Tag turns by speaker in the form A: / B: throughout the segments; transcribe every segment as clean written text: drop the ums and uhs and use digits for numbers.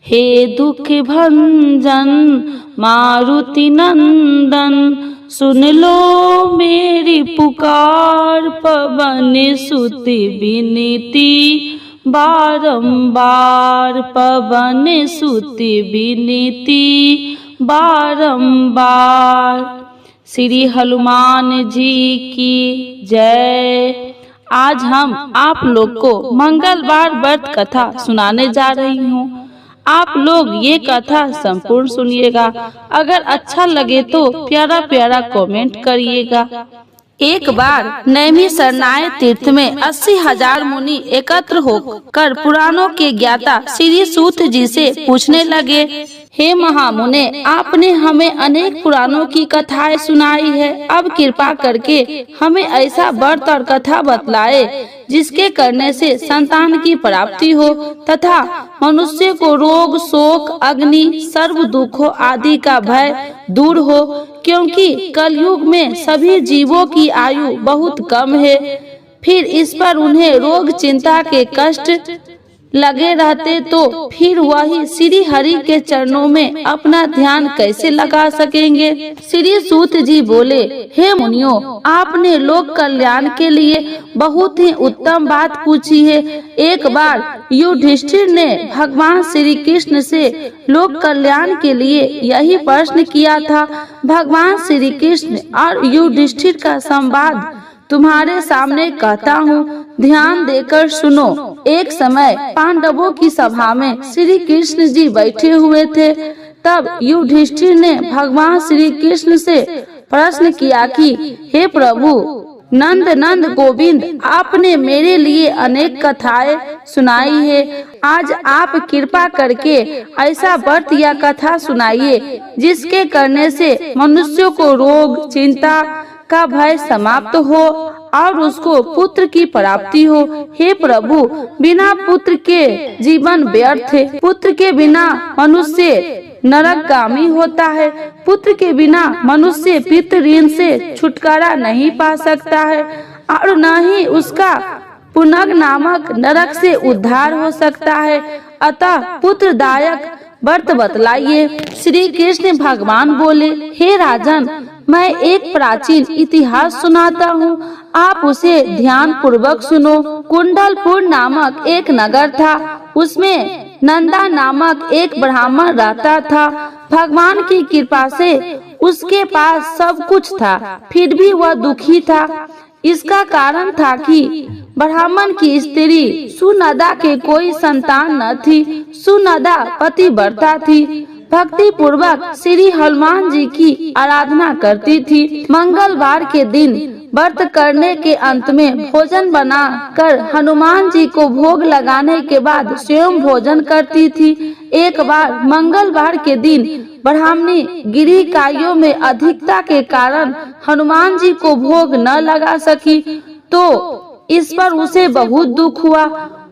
A: हे दुख भंजन मारुति नंदन, सुन लो मेरी पुकार। पवन सुत विनती बारंबार, पवन सुत विनती बारंबार। श्री हनुमान जी की जय। आज हम आप लोग को मंगलवार व्रत कथा सुनाने जा रही हूँ। आप लोग ये कथा संपूर्ण सुनिएगा। अगर अच्छा लगे तो प्यारा प्यारा कमेंट करिएगा। एक बार नैमिषारण्य तीर्थ में 80,000 मुनि एकत्र होकर पुराणों के ज्ञाता श्री सूत जी से पूछने लगे, हे महामुने, आपने हमें अनेक पुराणों की कथाएं सुनाई है। अब कृपा करके हमें ऐसा व्रत और कथा बतलाए जिसके करने से संतान की प्राप्ति हो तथा मनुष्य को रोग शोक अग्नि सर्व दुखों आदि का भय दूर हो, क्योंकि कलयुग में सभी जीवों की आयु बहुत कम है। फिर इस पर उन्हें रोग चिंता के कष्ट लगे रहते तो फिर वही श्री हरि के चरणों में अपना ध्यान कैसे लगा सकेंगे। श्री सूत जी बोले, हे मुनियों, आपने लोक कल्याण के लिए बहुत ही उत्तम बात पूछी है। एक बार युधिष्ठिर ने भगवान श्री कृष्ण से लोक कल्याण के लिए यही प्रश्न किया था। भगवान श्री कृष्ण और युधिष्ठिर का संवाद तुम्हारे सामने कहता हूँ, ध्यान देकर सुनो। एक समय पांडवों की सभा में श्री कृष्ण जी बैठे हुए थे। तब युधिष्ठिर ने भगवान श्री कृष्ण से प्रश्न किया कि हे प्रभु नंद नंद गोविंद, आपने मेरे लिए अनेक कथाएं सुनाई है। आज आप कृपा करके ऐसा व्रत या कथा सुनाइए जिसके करने से मनुष्य को रोग चिंता का भय समाप्त हो और उसको पुत्र की प्राप्ति हो। हे प्रभु, बिना पुत्र के जीवन व्यर्थ है। पुत्र के बिना मनुष्य नरकगामी होता है। पुत्र के बिना मनुष्य पितृ ऋण से छुटकारा नहीं पा सकता है और न ही उसका पुनग नामक नरक से उद्धार हो सकता है। अतः पुत्रदायक व्रत बतलाइए। श्री कृष्ण भगवान बोले, हे राजन, मैं एक प्राचीन इतिहास सुनाता हूँ, आप उसे ध्यान पूर्वक सुनो। कुंडलपुर नामक एक नगर था। उसमें नंदा नामक एक ब्राह्मण रहता था। भगवान की कृपा से उसके पास सब कुछ था, फिर भी वह दुखी था। इसका कारण था कि ब्राह्मण की स्त्री सुनदा के कोई संतान न थी। सुनदा पतिव्रता थी, भक्ति पूर्वक श्री हनुमान जी की आराधना करती थी। मंगलवार के दिन व्रत करने के अंत में भोजन बना कर हनुमान जी को भोग लगाने के बाद स्वयं भोजन करती थी। एक बार मंगलवार के दिन ब्राह्मणी गिरिकाइयों में अधिकता के कारण हनुमान जी को भोग न लगा सकी, तो इस पर उसे बहुत दुख हुआ।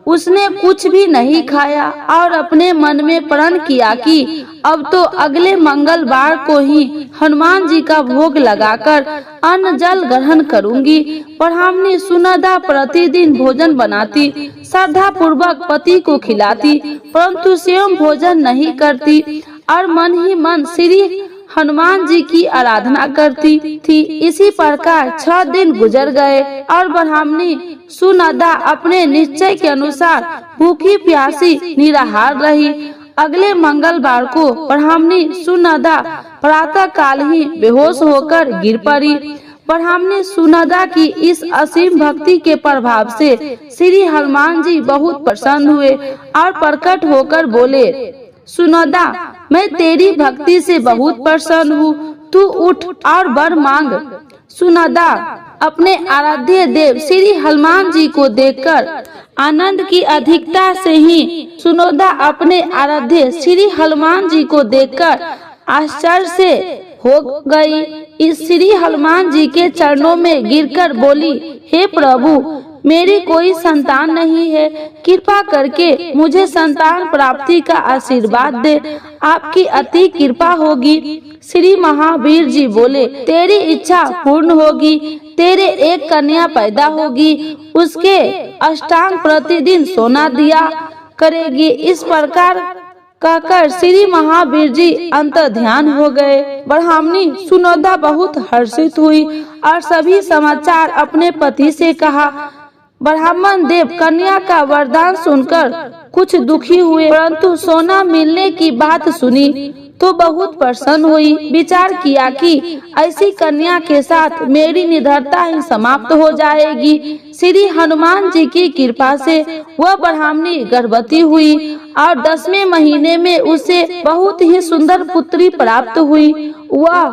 A: उसने कुछ भी नहीं खाया और अपने मन में प्रण किया कि अब तो अगले मंगलवार को ही हनुमान जी का भोग लगाकर अन्न जल ग्रहण करूंगी। ब्राह्मणी सुनदा प्रतिदिन भोजन बनाती, श्रद्धा पूर्वक पति को खिलाती, परंतु स्वयं भोजन नहीं करती और मन ही मन श्री हनुमान जी की आराधना करती थी। इसी प्रकार 6 दिन गुजर गए और ब्राह्मणी सुनदा अपने निश्चय के अनुसार भूखी प्यासी निराहार रही। अगले मंगलवार को ब्राह्मणी सुनदा प्रातः काल ही बेहोश होकर गिर पड़ी। ब्राह्मणी सुनदा की इस असीम भक्ति के प्रभाव से श्री हनुमान जी बहुत प्रसन्न हुए और प्रकट होकर बोले, सुनदा, मैं तेरी भक्ति से बहुत प्रसन्न हूँ, तू उठ और वर मांग। सुनदा अपने आराध्य देव श्री हनुमान जी को देखकर आनंद की अधिकता से ही सुनदा अपने आराध्य श्री हनुमान जी को देखकर आश्चर्य से हो गई। इस श्री हनुमान जी के चरणों में गिरकर बोली, हे प्रभु, मेरी कोई संतान नहीं है, कृपा करके मुझे संतान प्राप्ति का आशीर्वाद दे, आपकी अति कृपा होगी। श्री महावीर जी बोले, तेरी इच्छा पूर्ण होगी, तेरे एक कन्या पैदा होगी, उसके अष्टांग प्रतिदिन सोना दिया करेगी। इस प्रकार कहकर श्री महावीर जी अंतर ध्यान हो गए। ब्राह्मणी सुनोदा बहुत हर्षित हुई और सभी समाचार अपने पति से कहा। ब्राह्मण देव कन्या का वरदान सुनकर कुछ दुखी हुए, परंतु सोना मिलने की बात सुनी तो बहुत प्रसन्न हुई। विचार किया कि ऐसी कन्या के साथ मेरी निडरता ही समाप्त हो जाएगी। श्री हनुमान जी की कृपा से वह ब्राह्मणी गर्भवती हुई और 10वें महीने में उसे बहुत ही सुंदर पुत्री प्राप्त हुई। वह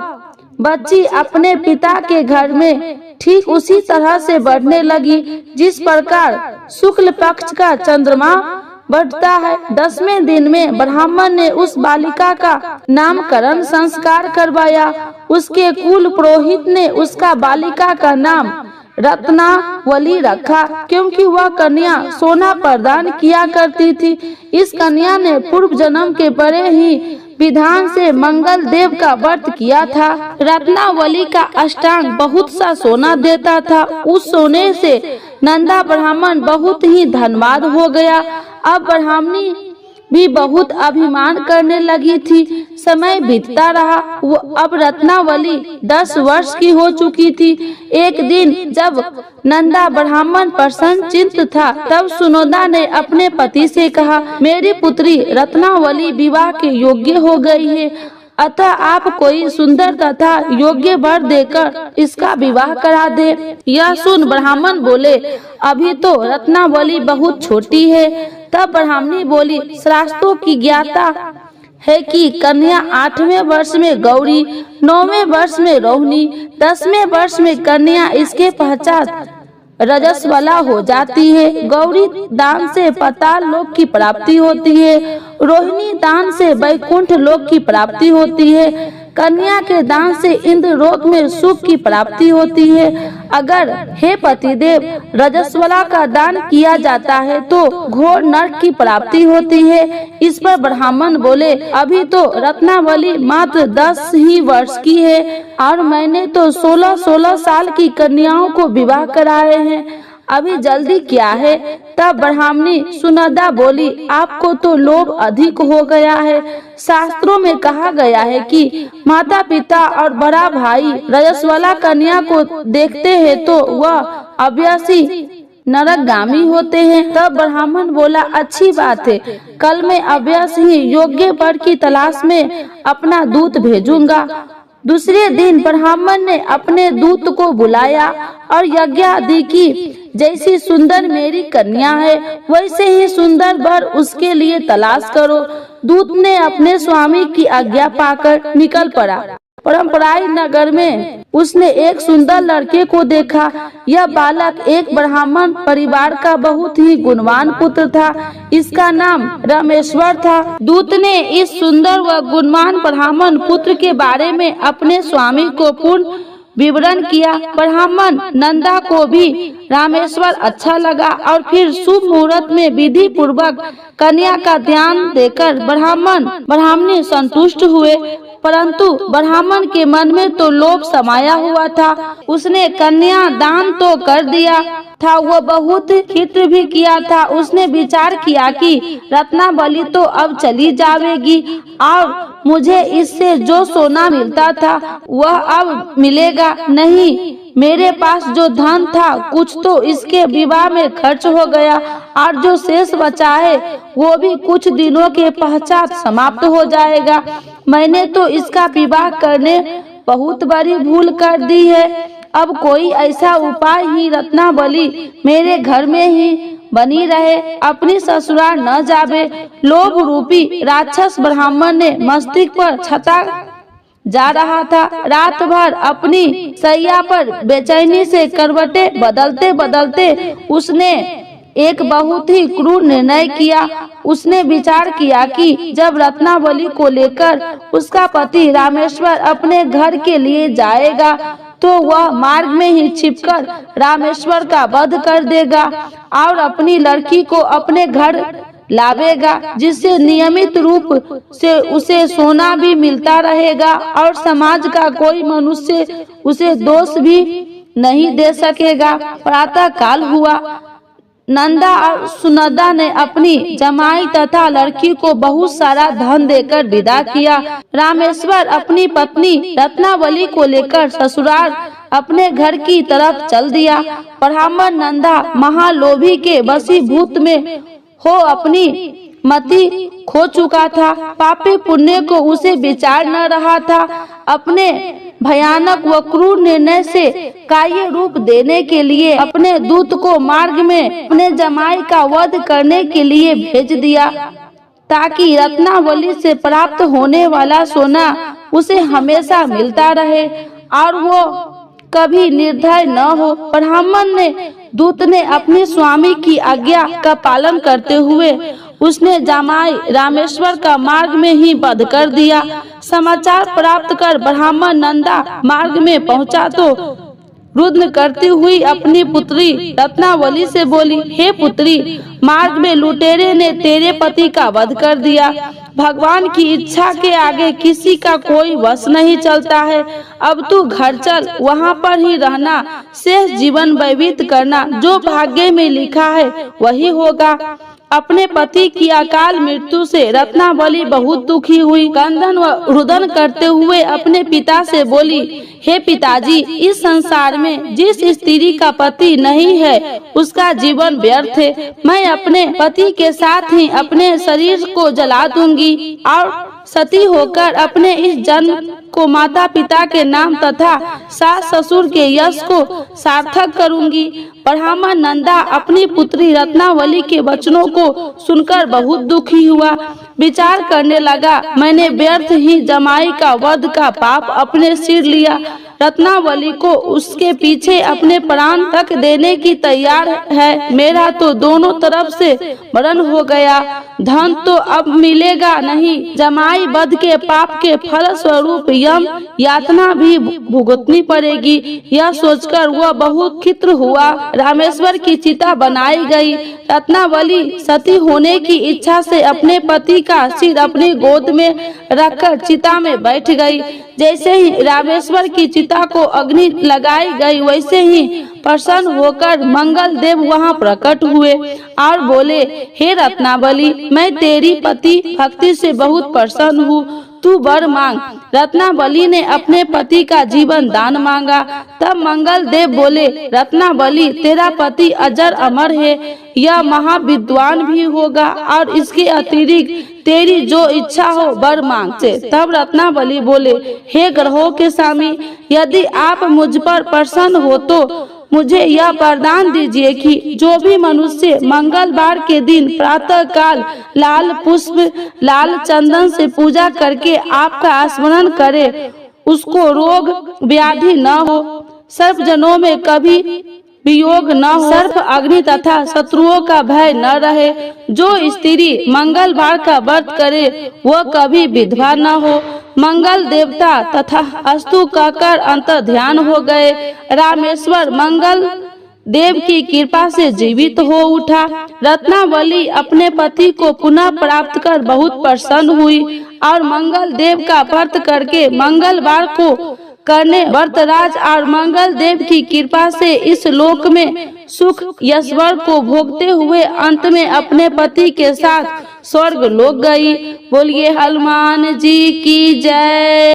A: बच्ची अपने पिता के घर में ठीक उसी तरह से बढ़ने लगी जिस प्रकार शुक्ल पक्ष का चंद्रमा बढ़ता है। 10वें दिन में ब्राह्मण ने उस बालिका का नामकरण संस्कार करवाया। उसके कुल पुरोहित ने उसका बालिका का नाम रत्नावली रखा, क्योंकि वह कन्या सोना प्रदान किया करती थी। इस कन्या ने पूर्व जन्म के बड़े ही विधान से मंगल देव का व्रत किया था। रत्नावली का अष्टांग बहुत सा सोना देता था। उस सोने से नंदा ब्राह्मण बहुत ही धनवान हो गया। अब ब्राह्मणी भी बहुत अभिमान करने लगी थी। समय बीतता रहा। वो अब रत्नावली 10 वर्ष की हो चुकी थी। एक दिन जब नंदा ब्राह्मण प्रसन्न चित्त था, तब सुनोदा ने अपने पति से कहा, मेरी पुत्री रत्नावली विवाह के योग्य हो गई है, अतः आप कोई सुंदर तथा योग्य वर देकर इसका विवाह करा दे। यह सुन ब्राह्मण बोले, अभी तो रत्नावली बहुत छोटी है। तब ब्राह्मणी बोली, शास्त्रों की ज्ञाता है कि कन्या 8वें वर्ष में गौरी, 9वें वर्ष में रोहिणी, 10वें वर्ष में कन्या इसके पश्चात रजस्वला हो जाती है। गौरी दान से पाताल लोक की प्राप्ति होती है, रोहिणी दान से वैकुंठ लोक की प्राप्ति होती है, कन्या के दान से इंद्र लोक में सुख की प्राप्ति होती है। अगर हे पतिदेव रजस्वला का दान किया जाता है तो घोर नरक की प्राप्ति होती है। इस पर ब्राह्मण बोले, अभी तो रत्नावली मात्र 10 ही वर्ष की है और मैंने तो 16-16 साल की कन्याओं को विवाह कराए हैं, अभी जल्दी क्या है। तब ब्राह्मणी सुनोदा बोली, आपको तो लोभ अधिक हो गया है। शास्त्रों में कहा गया है कि माता पिता और बड़ा भाई रजस्वला कन्या को देखते हैं तो वह अवश्य नरकगामी होते हैं। तब ब्राह्मण बोला, अच्छी बात है, कल मैं अवश्य ही योग्य वर की तलाश में अपना दूत भेजूंगा। दूसरे दिन ब्राह्मण ने अपने दूत को बुलाया और यज्ञ आदि की, जैसी सुंदर मेरी कन्या है वैसे ही सुंदर वर उसके लिए तलाश करो। दूत ने अपने स्वामी की आज्ञा पाकर निकल पड़ा। परंपराई नगर में उसने एक सुंदर लड़के को देखा। यह बालक एक ब्राह्मण परिवार का बहुत ही गुणवान पुत्र था। इसका नाम रामेश्वर था। दूत ने इस सुंदर व गुणवान ब्राह्मण पुत्र के बारे में अपने स्वामी को पूर्ण विवरण किया। ब्राह्मण नंदा को भी रामेश्वर अच्छा लगा और फिर शुभ मुहूर्त में विधि पूर्वक कन्या का ध्यान देकर ब्राह्मणी संतुष्ट हुए। परंतु ब्राह्मण के मन में तो लोभ समाया हुआ था। उसने कन्या दान तो कर दिया था, वह बहुत हित भी किया था। उसने विचार किया कि रत्नावली तो अब चली जाएगी और मुझे इससे जो सोना मिलता था वह अब मिलेगा नहीं। मेरे पास जो धन था कुछ तो इसके विवाह में खर्च हो गया और जो शेष बचा है वो भी कुछ दिनों के पश्चात समाप्त हो जाएगा। मैंने तो इसका विवाह करने बहुत बड़ी भूल कर दी है। अब कोई ऐसा उपाय ही रत्नावली मेरे घर में ही बनी रहे, अपनी ससुराल न जावे। लोभ रूपी राक्षस ब्राह्मण ने मस्तिष्क पर छता जा रहा था। रात भर अपनी सैया पर बेचैनी से करवटे बदलते बदलते उसने एक बहुत ही क्रूर निर्णय किया। उसने विचार किया कि जब रत्नावली को लेकर उसका पति रामेश्वर अपने घर के लिए जाएगा तो वह मार्ग में ही छिपकर रामेश्वर का वध कर देगा और अपनी लड़की को अपने घर लावेगा, जिससे नियमित रूप से उसे सोना भी मिलता रहेगा और समाज का कोई मनुष्य उसे दोष भी नहीं दे सकेगा। प्रातः काल हुआ। नंदा और सुनंदा ने अपनी जमाई तथा लड़की को बहुत सारा धन देकर विदा किया। रामेश्वर अपनी पत्नी रत्नावली को लेकर ससुराल अपने घर की तरफ चल दिया। ब्राह्मण नंदा महालोभी के वशीभूत में हो अपनी मति खो चुका था। पापी पुण्य को उसे विचार न रहा था। अपने भयानक व क्रूर निर्णय से कार्य रूप देने के लिए अपने दूत को मार्ग में अपने जमाई का वध करने के लिए भेज दिया, ताकि रत्नावली से प्राप्त होने वाला सोना उसे हमेशा मिलता रहे और वो कभी निर्दय न हो। ब्राह्मण ने दूत ने अपने स्वामी की आज्ञा का पालन करते हुए उसने जमाई रामेश्वर का मार्ग में ही वध कर दिया। समाचार प्राप्त कर ब्राह्मण नंदा मार्ग में पहुंचा तो रुद्र करती हुई अपनी पुत्री रत्नावली से बोली, हे पुत्री, मार्ग में लुटेरे ने तेरे पति का वध कर दिया। भगवान की इच्छा के आगे किसी का कोई वश नहीं चलता है। अब तू घर चल, वहाँ पर ही रहना, शेष जीवन व्यतीत करना। जो भाग्य में लिखा है वही होगा। अपने पति की अकाल मृत्यु से रत्नावली बहुत दुखी हुई। क्रंदन व रुदन करते हुए अपने पिता से बोली, हे पिताजी, इस संसार में जिस स्त्री का पति नहीं है उसका जीवन व्यर्थ है। मैं अपने पति के साथ ही अपने शरीर को जला दूंगी और सती होकर अपने इस जन्म को माता पिता के नाम तथा सास ससुर के यश को सार्थक करूंगी। ब्राह्मण नंदा अपनी पुत्री रत्नावली के वचनों को सुनकर बहुत दुखी हुआ। विचार करने लगा, मैंने व्यर्थ ही जमाई का वध का पाप अपने सिर लिया। रत्नावली को उसके पीछे अपने प्राण तक देने की तैयार है। मेरा तो दोनों तरफ से मरण हो गया, धन तो अब मिलेगा नहीं। जमाई वध के पाप के फल स्वरूप यम यातना भी भुगतनी पड़ेगी। यह सोचकर वह बहुत खिन्न हुआ। रामेश्वर की चिता बनाई गई। रत्नावली सती होने की इच्छा से अपने पति का सिर अपनी गोद में रखकर चिता में बैठ गई। जैसे ही रामेश्वर की चिता को अग्नि लगाई गई, वैसे ही प्रसन्न होकर मंगल देव वहाँ प्रकट हुए और बोले, हे रत्नावली, मैं तेरी पति भक्ति से बहुत प्रसन्न हूँ, तू वर मांग। रत्नावली ने अपने पति का जीवन दान मांगा। तब मंगल देव बोले, रत्नावली, तेरा पति अजर अमर है, यह महाविद्वान भी होगा और इसके अतिरिक्त तेरी जो इच्छा हो वर मांग से। तब रत्नावली बोले, हे ग्रहों के स्वामी, यदि आप मुझ पर प्रसन्न हो तो मुझे यह वरदान दीजिए कि जो भी मनुष्य मंगलवार के दिन प्रातः काल लाल पुष्प लाल चंदन से पूजा करके आपका स्मरण करे, उसको रोग व्याधि न हो, सर्प जनों में कभी वियोग न हो, सर्प अग्नि तथा शत्रुओं का भय न रहे। जो स्त्री मंगलवार का व्रत करे वह कभी विधवा न हो। मंगल देवता तथा अस्तु कहकर अंतर ध्यान हो गए। रामेश्वर मंगल देव की कृपा से जीवित हो उठा। रत्नावली अपने पति को पुनः प्राप्त कर बहुत प्रसन्न हुई और मंगल देव का व्रत करके मंगलवार को करने व्रतराज और मंगल देव की कृपा से इस लोक में सुख यशवर को भोगते हुए अंत में अपने पति के साथ स्वर्ग लोक गई। बोलिए हनुमान जी की जय।